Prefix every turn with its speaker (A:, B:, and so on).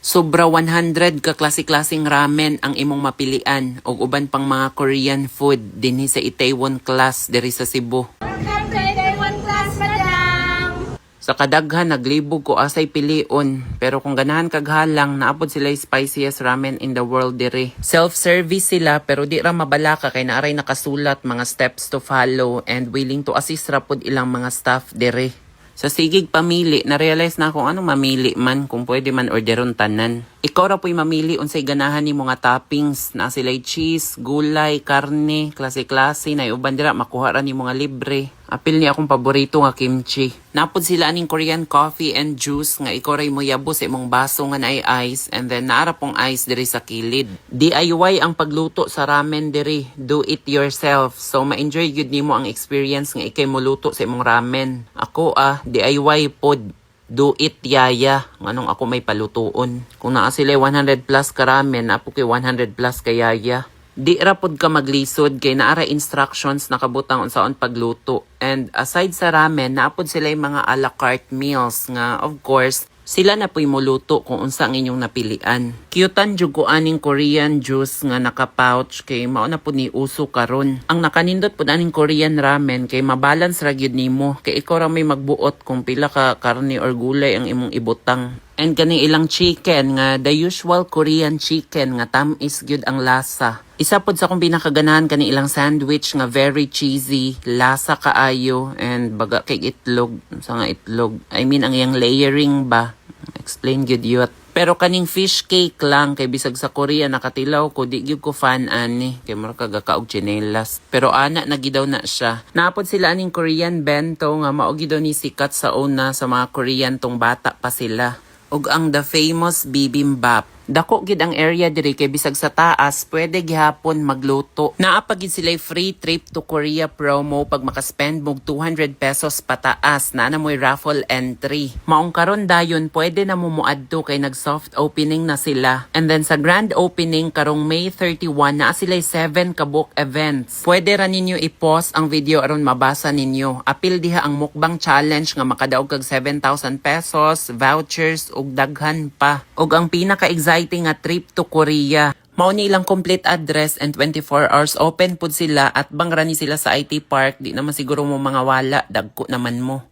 A: Sobra 100 ka klase-klaseng ramen ang imong mapilian o uban pang mga Korean food dinhi sa Itaewon Class diri sa Cebu.
B: Welcome to Itaewon Class, madam!
A: Sa kadaghan naglibog ko asay pilion, pero kung ganahan kag halang naapod sila yung spiciest ramen in the world diri. Self-service sila pero di ra mabalaka kay naaray nakasulat mga steps to follow and willing to assist ra pod ilang mga staff diri. Sa sigig pamili, na-realize na kung anong mamili man, kung pwede man orderon tanan. Ikaw ra po'y mamili unsay ganahan ni mga toppings, na sila'y cheese, gulay, karne, klase-klase, na uban dira makuha ra ni mga libre. Apil ni akong paborito nga kimchi. Napod sila aning Korean coffee and juice nga ikaw ray mo yabo sa imong baso nga naay ice and then naara pong ice diri sa kilid. DIY ang pagluto sa ramen diri, do it yourself. So ma-enjoy gyud nimo ang experience nga ikay mo luto sa imong ramen. Ako DIY pod. Do it yaya. Nganong ako may palutuon. Kung naa sila 100 plus ka ramen, apo kay 100 plus ka yaya. Di ra pod ka maglisod kay naara instructions nakabutang unsaon pagluto. And aside sa ramen, naapod sila yung mga a la carte meals nga of course sila na po'y muluto kung unsa ang inyong napilian. Cute-an jud ko aning Korean juice nga naka-pouch kay mao na po ni uso karon. Ang nakanindot po aning Korean ramen kay mabalance ra gyud nimo kay ikaw ra may magbuot kung pila ka karne or gulay ang imong ibutang. And kani ilang chicken nga the usual Korean chicken nga tamis gyud ang lasa. Isa pod sa akong pinakaganahan kani ilang sandwich nga very cheesy, lasa kaayo and baga kay itlog, sa nga itlog. I mean ang iyang layering ba. Explain gyud yut. Pero kaning fish cake lang kay bisag sa Korea nakatilaw ko di gyud ko fan ani kay mura kagaka og tsinelas. Pero ana nagidaw na siya. Naapod sila aning Korean bento nga mao gyud ni sikat sa una sa mga Korean tong bata pa sila. Ug ang the famous bibimbap. Dako gid ang area diri kay bisag sa taas pwede gihapon magluto. Naa pa gid sila free trip to Korea promo pag makaspend mog 200 pesos pataas na mo'y raffle entry. Maong karon dayon pwede na mo muadto kay nag soft opening na sila. And then sa grand opening karong May 31 naa sila 7 ka book events. Pwede ra ninyo i-pause ang video aron mabasa ninyo. Apil diha ang mukbang challenge nga makadaog kag 7,000 pesos, vouchers ug daghan pa. Ug ang pinaka-exciting nga trip to Korea. Mao ni ilang complete address and 24 hours open pud sila at bangra ni sila sa IT Park. Di naman siguro mo mga wala, dagko naman mo.